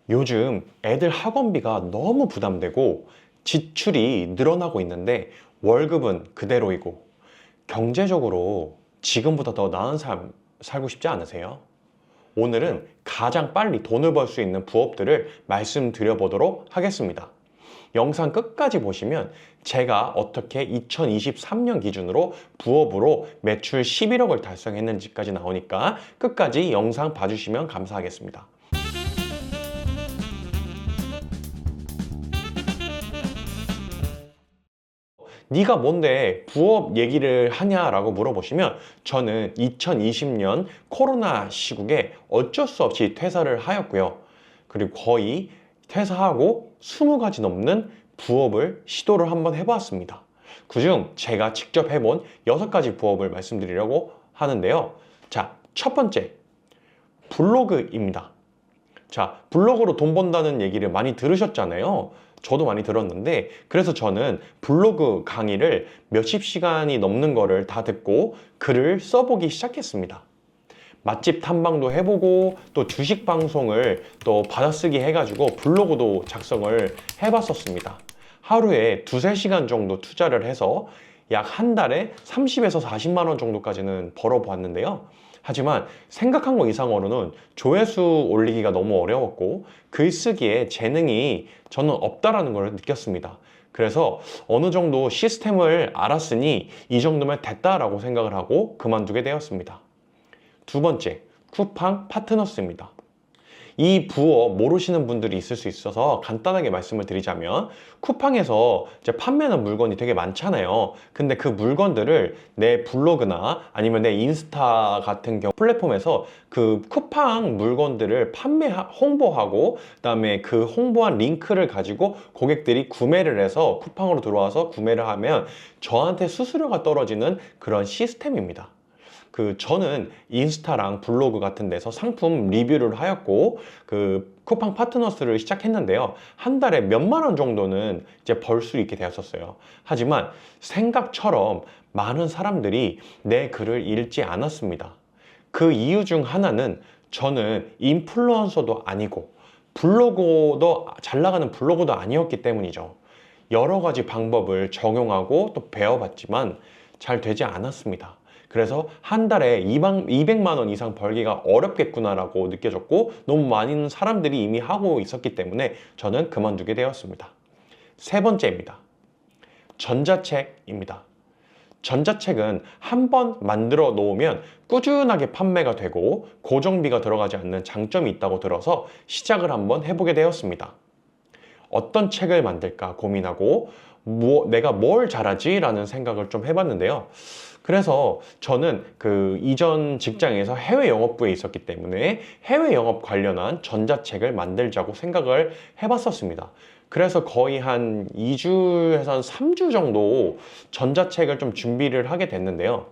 요즘 애들 학원비가 너무 부담되고 지출이 늘어나고 있는데 월급은 그대로이고 경제적으로 지금보다 더 나은 삶 살고 싶지 않으세요? 오늘은 가장 빨리 돈을 벌 수 있는 부업들을 말씀드려 보도록 하겠습니다. 영상 끝까지 보시면 제가 어떻게 2023년 기준으로 부업으로 매출 11억을 달성했는지까지 나오니까 끝까지 영상 봐주시면 감사하겠습니다. 네가 뭔데 부업 얘기를 하냐라고 물어보시면 저는 2020년 코로나 시국에 어쩔 수 없이 퇴사를 하였고요. 그리고 거의 퇴사하고 20가지 넘는 부업을 시도를 한번 해보았습니다. 그중 제가 직접 해본 6가지 부업을 말씀드리려고 하는데요. 자, 첫 번째, 블로그입니다. 자, 블로그로 돈 번다는 얘기를 많이 들으셨잖아요. 저도 많이 들었는데, 그래서 저는 블로그 강의를 몇십 시간이 넘는 거를 다 듣고 글을 써보기 시작했습니다. 맛집 탐방도 해보고 또 주식 방송을 또 받아쓰기 해가지고 블로그도 작성을 해봤었습니다. 하루에 두세 시간 정도 투자를 해서 약 한 달에 30에서 40만 원 정도까지는 벌어보았는데요. 하지만 생각한 것 이상으로는 조회수 올리기가 너무 어려웠고 글쓰기에 재능이 저는 없다라는 걸 느꼈습니다. 그래서 어느 정도 시스템을 알았으니 이 정도면 됐다라고 생각을 하고 그만두게 되었습니다. 두 번째, 쿠팡 파트너스입니다. 이 부업 모르시는 분들이 있을 수 있어서 간단하게 말씀을 드리자면 쿠팡에서 이제 판매하는 물건이 되게 많잖아요. 근데 그 물건들을 내 블로그나 아니면 내 인스타 같은 경우 플랫폼에서 그 쿠팡 물건들을 홍보하고 그다음에 그 홍보한 링크를 가지고 고객들이 구매를 해서 쿠팡으로 들어와서 구매를 하면 저한테 수수료가 떨어지는 그런 시스템입니다. 저는 인스타랑 블로그 같은 데서 상품 리뷰를 하였고 쿠팡 파트너스를 시작했는데요. 한 달에 몇만 원 정도는 이제 벌 수 있게 되었었어요. 하지만 생각처럼 많은 사람들이 내 글을 읽지 않았습니다. 그 이유 중 하나는 저는 인플루언서도 아니고 블로그도 잘 나가는 블로그도 아니었기 때문이죠. 여러 가지 방법을 적용하고 또 배워봤지만 잘 되지 않았습니다. 그래서 한 달에 200만 원 이상 벌기가 어렵겠구나라고 느껴졌고 너무 많은 사람들이 이미 하고 있었기 때문에 저는 그만두게 되었습니다. 세 번째입니다. 전자책입니다. 전자책은 한 번 만들어 놓으면 꾸준하게 판매가 되고 고정비가 들어가지 않는 장점이 있다고 들어서 시작을 한번 해보게 되었습니다. 어떤 책을 만들까 고민하고 내가 뭘 잘하지? 라는 생각을 좀 해봤는데요. 그래서 저는 이전 직장에서 해외 영업부에 있었기 때문에 해외 영업 관련한 전자책을 만들자고 생각을 해봤었습니다. 그래서 거의 한 2주에서 한 3주 정도 전자책을 좀 준비를 하게 됐는데요.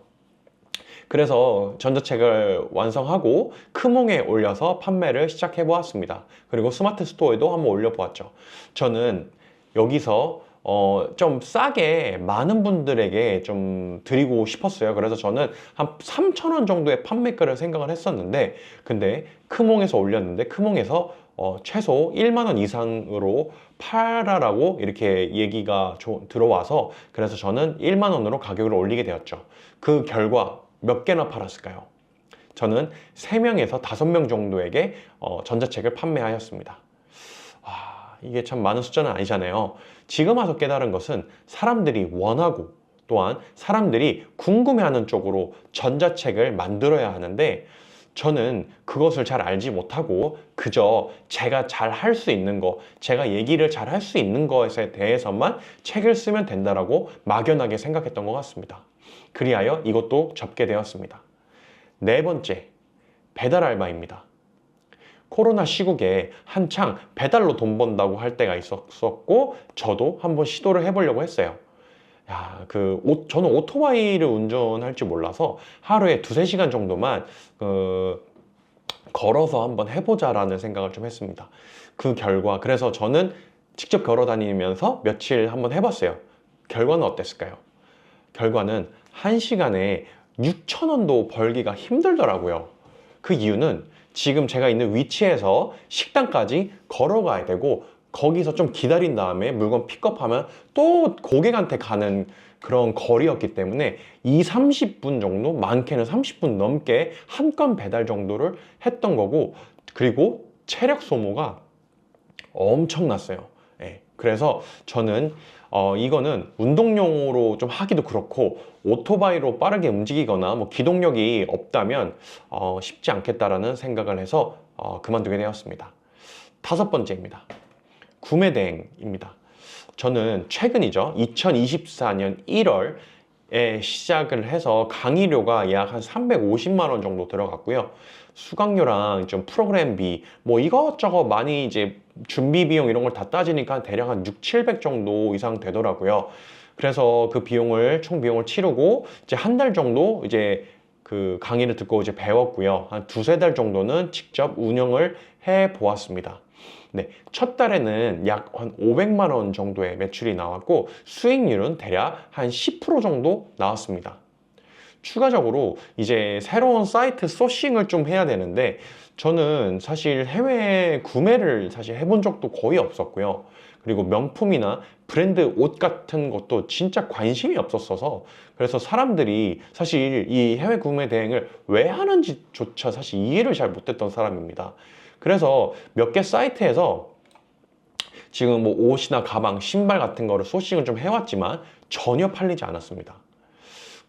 그래서 전자책을 완성하고 크몽에 올려서 판매를 시작해 보았습니다. 그리고 스마트 스토어에도 한번 올려 보았죠. 저는 여기서 좀 싸게 많은 분들에게 좀 드리고 싶었어요. 그래서 저는 한 3,000원 정도의 판매가를 생각을 했었는데 근데 크몽에서 올렸는데 크몽에서 최소 1만 원 이상으로 팔아라고 이렇게 얘기가 들어와서 그래서 저는 1만 원으로 가격을 올리게 되었죠. 그 결과 몇 개나 팔았을까요? 저는 3명에서 5명 정도에게 전자책을 판매하였습니다. 이게 참 많은 숫자는 아니잖아요. 지금 와서 깨달은 것은 사람들이 원하고 또한 사람들이 궁금해하는 쪽으로 전자책을 만들어야 하는데 저는 그것을 잘 알지 못하고 그저 제가 잘 할 수 있는 거, 제가 얘기를 잘 할 수 있는 것에 대해서만 책을 쓰면 된다라고 막연하게 생각했던 것 같습니다. 그리하여 이것도 접게 되었습니다. 네 번째, 배달 알바입니다. 코로나 시국에 한창 배달로 돈 번다고 할 때가 있었고 저도 한번 시도를 해보려고 했어요. 저는 오토바이를 운전할 줄 몰라서 하루에 두세 시간 정도만 걸어서 한번 해보자라는 생각을 좀 했습니다. 그 결과 그래서 저는 직접 걸어 다니면서 며칠 한번 해봤어요. 결과는 어땠을까요? 결과는 1시간에 6,000원도 벌기가 힘들더라고요. 그 이유는 지금 제가 있는 위치에서 식당까지 걸어가야 되고 거기서 좀 기다린 다음에 물건 픽업하면 또 고객한테 가는 그런 거리였기 때문에 2, 30분 정도, 많게는 30분 넘게 한 건 배달 정도를 했던 거고, 그리고 체력 소모가 엄청났어요. 예, 그래서 저는 이거는 운동용으로 좀 하기도 그렇고 오토바이로 빠르게 움직이거나 뭐 기동력이 없다면 쉽지 않겠다라는 생각을 해서 그만두게 되었습니다. 다섯 번째입니다. 구매 대행입니다. 저는 최근이죠. 2024년 1월에 시작을 해서 강의료가 약 한 350만 원 정도 들어갔고요. 수강료랑 좀 프로그램비 뭐 이것저것 많이 이제 준비 비용 이런 걸 다 따지니까 대략 한 6, 700 정도 이상 되더라고요. 그래서 그 비용을 총 비용을 치르고 이제 한 달 정도 이제 그 강의를 듣고 이제 배웠고요. 한 두세 달 정도는 직접 운영을 해 보았습니다. 네, 첫 달에는 약 한 500만 원 정도의 매출이 나왔고 수익률은 대략 한 10% 정도 나왔습니다. 추가적으로 이제 새로운 사이트 소싱을 좀 해야 되는데 저는 사실 해외 구매를 사실 해본 적도 거의 없었고요. 그리고 명품이나 브랜드 옷 같은 것도 진짜 관심이 없었어서 그래서 사람들이 사실 이 해외 구매 대행을 왜 하는지조차 사실 이해를 잘 못했던 사람입니다. 그래서 몇 개 사이트에서 지금 뭐 옷이나 가방, 신발 같은 거를 소싱을 좀 해왔지만 전혀 팔리지 않았습니다.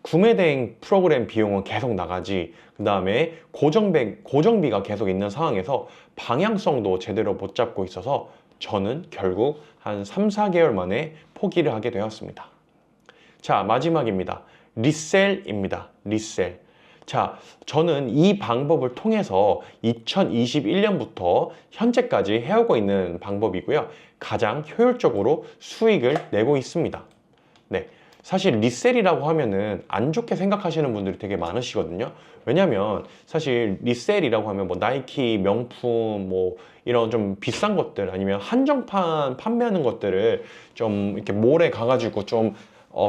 구매 대행 프로그램 비용은 계속 나가지, 그 다음에 고정비가 계속 있는 상황에서 방향성도 제대로 못 잡고 있어서 저는 결국 한 3, 4개월 만에 포기를 하게 되었습니다. 자, 마지막입니다. 리셀입니다. 리셀. 자, 저는 이 방법을 통해서 2021년부터 현재까지 해오고 있는 방법이고요. 가장 효율적으로 수익을 내고 있습니다. 네. 사실 리셀이라고 하면은 안 좋게 생각하시는 분들이 되게 많으시거든요. 왜냐면 사실 리셀이라고 하면 뭐 나이키, 명품, 뭐 이런 좀 비싼 것들 아니면 한정판 판매하는 것들을 좀 이렇게 몰에 가가지고 좀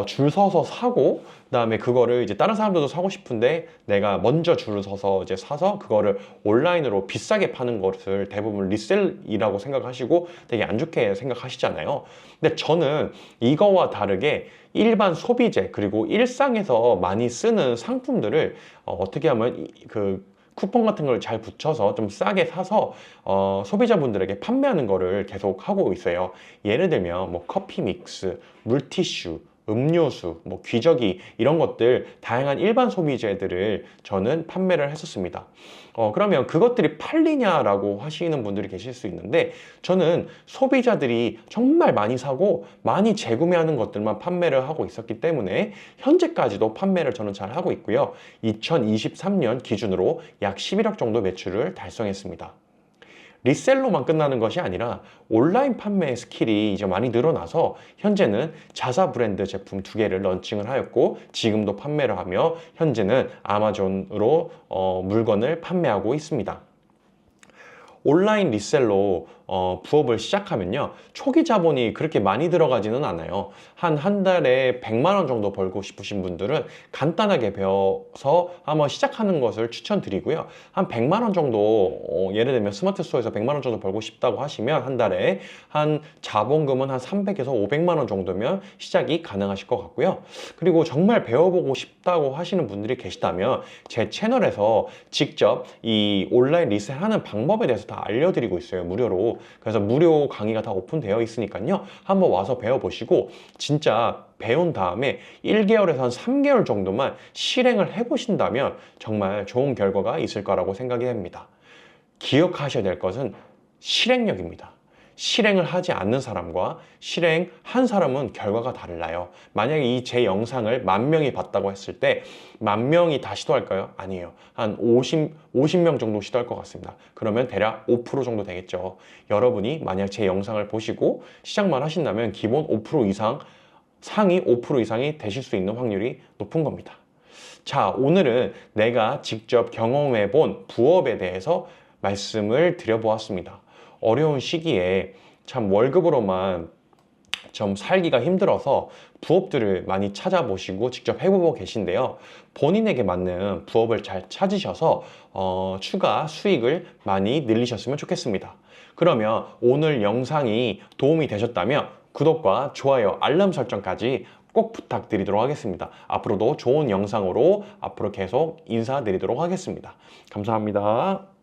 줄 서서 사고 그다음에 그거를 이제 다른 사람들도 사고 싶은데 내가 먼저 줄을 서서 이제 사서 그거를 온라인으로 비싸게 파는 것을 대부분 리셀이라고 생각하시고 되게 안 좋게 생각하시잖아요. 근데 저는 이거와 다르게 일반 소비재 그리고 일상에서 많이 쓰는 상품들을 어떻게 하면 그 쿠폰 같은 걸 잘 붙여서 좀 싸게 사서 소비자분들에게 판매하는 거를 계속 하고 있어요. 예를 들면 뭐 커피 믹스, 물티슈, 음료수, 뭐 귀저귀 이런 것들 다양한 일반 소비재들을 저는 판매를 했었습니다. 그러면 그것들이 팔리냐라고 하시는 분들이 계실 수 있는데 저는 소비자들이 정말 많이 사고 많이 재구매하는 것들만 판매를 하고 있었기 때문에 현재까지도 판매를 저는 잘 하고 있고요. 2023년 기준으로 약 11억 정도 매출을 달성했습니다. 리셀로만 끝나는 것이 아니라 온라인 판매 스킬이 이제 많이 늘어나서 현재는 자사 브랜드 제품 2개를 런칭을 하였고 지금도 판매를 하며 현재는 아마존으로 물건을 판매하고 있습니다. 온라인 리셀로 부업을 시작하면요 초기 자본이 그렇게 많이 들어가지는 않아요. 한 달에 100만 원 정도 벌고 싶으신 분들은 간단하게 배워서 한번 시작하는 것을 추천드리고요. 한 100만 원 정도 예를 들면 스마트 스토어에서 100만 원 정도 벌고 싶다고 하시면 한 달에 한 자본금은 한 300에서 500만 원 정도면 시작이 가능하실 것 같고요. 그리고 정말 배워보고 싶다고 하시는 분들이 계시다면 제 채널에서 직접 이 온라인 리셀하는 방법에 대해서 다 알려드리고 있어요. 무료로. 그래서 무료 강의가 다 오픈되어 있으니까요. 한번 와서 배워보시고 진짜 배운 다음에 1개월에서 한 3개월 정도만 실행을 해보신다면 정말 좋은 결과가 있을 거라고 생각이 됩니다. 기억하셔야 될 것은 실행력입니다. 실행을 하지 않는 사람과 실행한 사람은 결과가 달라요. 만약에 이 제 영상을 10,000명이 봤다고 했을 때 10,000명이 다 시도할까요? 아니에요. 한 50명 정도 시도할 것 같습니다. 그러면 대략 5% 정도 되겠죠. 여러분이 만약 제 영상을 보시고 시작만 하신다면 기본 5% 이상, 상위 5% 이상이 되실 수 있는 확률이 높은 겁니다. 자, 오늘은 내가 직접 경험해 본 부업에 대해서 말씀을 드려보았습니다. 어려운 시기에 참 월급으로만 좀 살기가 힘들어서 부업들을 많이 찾아보시고 직접 해보고 계신데요. 본인에게 맞는 부업을 잘 찾으셔서 추가 수익을 많이 늘리셨으면 좋겠습니다. 그러면 오늘 영상이 도움이 되셨다면 구독과 좋아요, 알람 설정까지 꼭 부탁드리도록 하겠습니다. 앞으로도 좋은 영상으로 앞으로 계속 인사드리도록 하겠습니다. 감사합니다.